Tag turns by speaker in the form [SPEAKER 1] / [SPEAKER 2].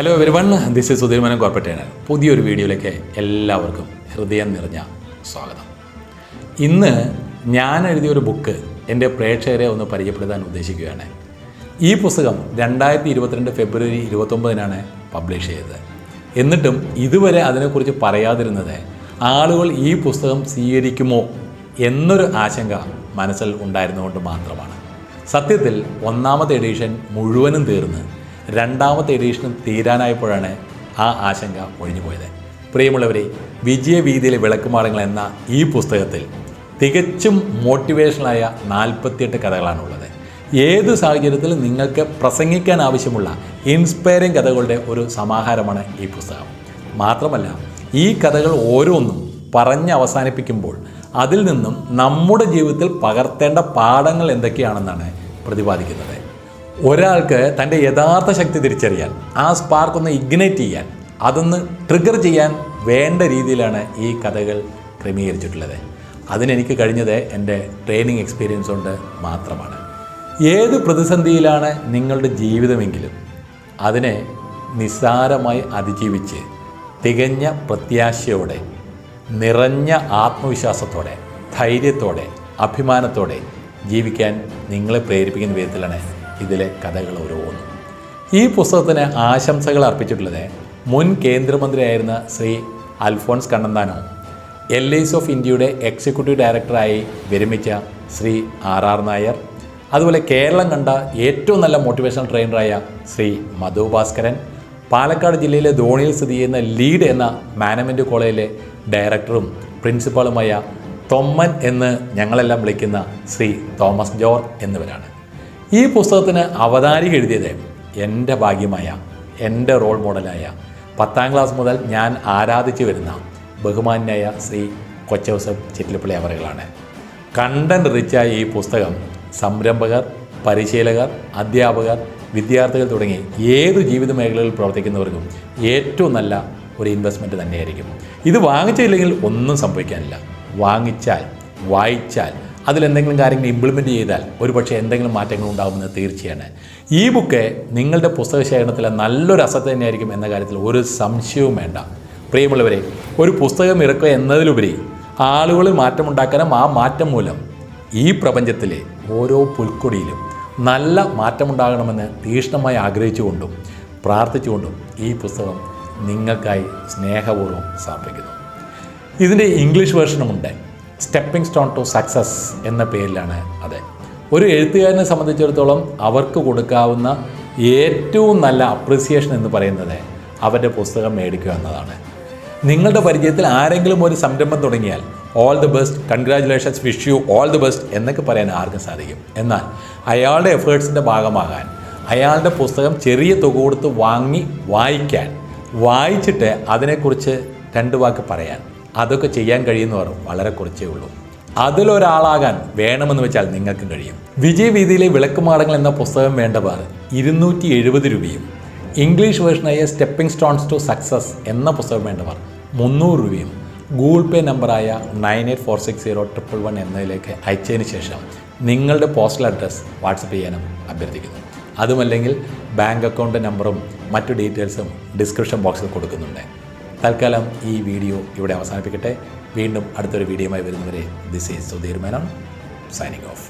[SPEAKER 1] Hello everyone, this is Sudheer Menon corporate trainer. പുതിയൊരു വീഡിയോയിലേക്ക് എല്ലാവർക്കും ഹൃദയം നിറഞ്ഞ സ്വാഗതം. ഇന്ന് ഞാൻ എഴുതിയൊരു ബുക്ക് എൻ്റെ പ്രേക്ഷകരെ ഒന്ന് പരിചയപ്പെടുത്താൻ ഉദ്ദേശിക്കുകയാണ്. ഈ പുസ്തകം 2022 ഫെബ്രുവരി 29 പബ്ലിഷ് ചെയ്തത്. എന്നിട്ടും ഇതുവരെ അതിനെക്കുറിച്ച് പറയാതിരുന്നത് ആളുകൾ ഈ പുസ്തകം സ്വീകരിക്കുമോ എന്നൊരു ആശങ്ക മനസ്സിൽ ഉണ്ടായിരുന്നുകൊണ്ട് മാത്രമാണ്. സത്യത്തിൽ ഒന്നാമത്തെ എഡിഷൻ മുഴുവനും തീർന്ന് രണ്ടാമത്തെ എഡിഷനും തീരാനായപ്പോഴാണ് ആ ആശങ്ക ഒഴിഞ്ഞുപോയത്. പ്രിയമുള്ളവരെ, വിജയവീതിയിലെ വിളക്കുമാടങ്ങൾ എന്ന ഈ പുസ്തകത്തിൽ തികച്ചും മോട്ടിവേഷണലായ 48 കഥകളാണുള്ളത്. ഏത് സാഹചര്യത്തിലും നിങ്ങൾക്ക് പ്രസംഗിക്കാൻ ആവശ്യമുള്ള ഇൻസ്പയറിംഗ് കഥകളുടെ ഒരു സമാഹാരമാണ് ഈ പുസ്തകം. മാത്രമല്ല, ഈ കഥകൾ ഓരോന്നും പറഞ്ഞ് അവസാനിപ്പിക്കുമ്പോൾ അതിൽ നിന്നും നമ്മുടെ ജീവിതത്തിൽ പകർത്തേണ്ട പാഠങ്ങൾ എന്തൊക്കെയാണെന്നാണ് പ്രതിപാദിക്കുന്നത്. ഒരാൾക്ക് തൻ്റെ യഥാർത്ഥ ശക്തി തിരിച്ചറിയാൻ, ആ സ്പാർക്ക് ഒന്ന് ഇഗ്നൈറ്റ് ചെയ്യാൻ, അതൊന്ന് ട്രിഗർ ചെയ്യാൻ വേണ്ട രീതിയിലാണ് ഈ കഥകൾ ക്രമീകരിച്ചിട്ടുള്ളത്. അതിനെനിക്ക് കഴിഞ്ഞത് എൻ്റെ ട്രെയിനിങ് എക്സ്പീരിയൻസ് കൊണ്ട് മാത്രമാണ്. ഏത് പ്രതിസന്ധിയിലാണ് നിങ്ങളുടെ ജീവിതമെങ്കിലും അതിനെ നിസ്സാരമായി അതിജീവിച്ച് തികഞ്ഞ പ്രത്യാശയോടെ, നിറഞ്ഞ ആത്മവിശ്വാസത്തോടെ, ധൈര്യത്തോടെ, അഭിമാനത്തോടെ ജീവിക്കാൻ നിങ്ങളെ പ്രേരിപ്പിക്കുന്ന വിധത്തിലാണ് ഇതിലെ കഥകൾ ഓരോന്നും. ഈ പുസ്തകത്തിന് ആശംസകൾ അർപ്പിച്ചിട്ടുള്ളത് മുൻ കേന്ദ്രമന്ത്രിയായിരുന്ന ശ്രീ അൽഫോൺസ് കണ്ണന്താനം, LIC ഓഫ് ഇന്ത്യയുടെ എക്സിക്യൂട്ടീവ് ഡയറക്ടറായി വിരമിച്ച ശ്രീ RR നായർ, അതുപോലെ കേരളം കണ്ട ഏറ്റവും നല്ല മോട്ടിവേഷണൽ ട്രെയിനറായ ശ്രീ മധു ഭാസ്കരൻ, പാലക്കാട് ജില്ലയിലെ ധോണിയിൽ സ്ഥിതി ചെയ്യുന്ന ലീഡ് എന്ന മാനേജ്മെൻറ്റ് കോളേജിലെ ഡയറക്ടറും പ്രിൻസിപ്പാളുമായ തൊമ്മൻ എന്ന് ഞങ്ങളെല്ലാം വിളിക്കുന്ന ശ്രീ തോമസ് ജോർജ് എന്നിവരാണ്. ഈ പുസ്തകത്തിന് അവതാരിക എഴുതിയത് എൻ്റെ ഭാഗ്യമായ, എൻ്റെ റോൾ മോഡലായ, 10ാം ക്ലാസ് മുതൽ ഞാൻ ആരാധിച്ചു വരുന്ന ബഹുമാന്യായ ശ്രീ കൊച്ചൗസഫ് ചിറ്റിലപ്പള്ളി അവറുകളാണ്. കണ്ടന്റ് റിച്ചായ ഈ പുസ്തകം സംരംഭകർ, പരിശീലകർ, അധ്യാപകർ, വിദ്യാർത്ഥികൾ തുടങ്ങി ഏതു ജീവിത മേഖലകളിൽ പ്രവർത്തിക്കുന്നവർക്കും ഏറ്റവും നല്ല ഒരു ഇൻവെസ്റ്റ്മെൻറ്റ് തന്നെയായിരിക്കും. ഇത് വാങ്ങിച്ചില്ലെങ്കിൽ ഒന്നും സംഭവിക്കാനില്ല. വാങ്ങിച്ചാൽ, വായിച്ചാൽ, അതിലെന്തെങ്കിലും കാര്യങ്ങൾ ഇംപ്ലിമെൻറ്റ് ചെയ്താൽ ഒരുപക്ഷെ എന്തെങ്കിലും മാറ്റങ്ങൾ ഉണ്ടാകുമെന്ന് തീർച്ചയാണ്. ഈ ബുക്ക് നിങ്ങളുടെ പുസ്തക ശേഖരണത്തിലെ നല്ലൊരു അസറ്റ് തന്നെയായിരിക്കും എന്ന കാര്യത്തിൽ ഒരു സംശയവും വേണ്ട. പ്രിയമുള്ളവരെ, ഒരു പുസ്തകം ഇറക്കുക എന്നതിലുപരി ആളുകളിൽ മാറ്റമുണ്ടാക്കാനും ആ മാറ്റം മൂലം ഈ പ്രപഞ്ചത്തിലെ ഓരോ പുൽക്കൊടിയിലും നല്ല മാറ്റമുണ്ടാകണമെന്ന് തീക്ഷ്ണമായി ആഗ്രഹിച്ചുകൊണ്ടും പ്രാർത്ഥിച്ചുകൊണ്ടും ഈ പുസ്തകം നിങ്ങൾക്കായി സ്നേഹപൂർവ്വം സമർപ്പിക്കുന്നു. ഇതിൻ്റെ ഇംഗ്ലീഷ് വേർഷനുമുണ്ട്. സ്റ്റെപ്പിംഗ് സ്റ്റോൺ ടു സക്സസ് എന്ന പേരിലാണ് അത്. ഒരു എഴുത്തുകാരനെ സംബന്ധിച്ചിടത്തോളം അവർക്ക് കൊടുക്കാവുന്ന ഏറ്റവും നല്ല അപ്രിസിയേഷൻ എന്ന് പറയുന്നത് അവരുടെ പുസ്തകം മേടിക്കുക എന്നതാണ്. നിങ്ങളുടെ പരിചയത്തിൽ ആരെങ്കിലും ഒരു സംരംഭം തുടങ്ങിയാൽ all the best, congratulations, wish you all the best എന്നൊക്കെ പറയാൻ ആർക്കും സാധിക്കും. എന്നാൽ അയാളുടെ എഫേർട്സിൻ്റെ ഭാഗമാകാൻ, അയാളുടെ പുസ്തകം ചെറിയ തുക കൊടുത്ത് വാങ്ങി വായിക്കാൻ, വായിച്ചിട്ട് അതിനെക്കുറിച്ച് 2 വാക്ക് പറയാൻ, അതൊക്കെ ചെയ്യാൻ കഴിയുന്നവർ വളരെ കുറച്ചേ ഉള്ളൂ. അതിലൊരാളാകാൻ വേണമെന്ന് വെച്ചാൽ നിങ്ങൾക്കും കഴിയും. വിജയവീതിയിലെ വിളക്കുമാടങ്ങൾ എന്ന പുസ്തകം വേണ്ടവർ 270 രൂപയും, ഇംഗ്ലീഷ് വേർഷനായ സ്റ്റെപ്പിംഗ് സ്റ്റോൺസ് ടു സക്സസ് എന്ന പുസ്തകം വേണ്ടവർ 300 രൂപയും ഗൂഗിൾ പേ നമ്പറായ 98460111 എന്നതിലേക്ക് അയച്ചതിന് ശേഷം നിങ്ങളുടെ പോസ്റ്റൽ അഡ്രസ്സ് വാട്സപ്പ് ചെയ്യാനും അഭ്യർത്ഥിക്കുന്നു. അതുമല്ലെങ്കിൽ ബാങ്ക് അക്കൗണ്ട് നമ്പറും മറ്റു ഡീറ്റെയിൽസും ഡിസ്ക്രിപ്ഷൻ ബോക്സിൽ കൊടുക്കുന്നുണ്ട്. തൽക്കാലം ഈ വീഡിയോ ഇവിടെ അവസാനിപ്പിക്കട്ടെ. വീണ്ടും അടുത്തൊരു വീഡിയോയുമായി വരുന്നവരെ this is Sudheer Menon signing off.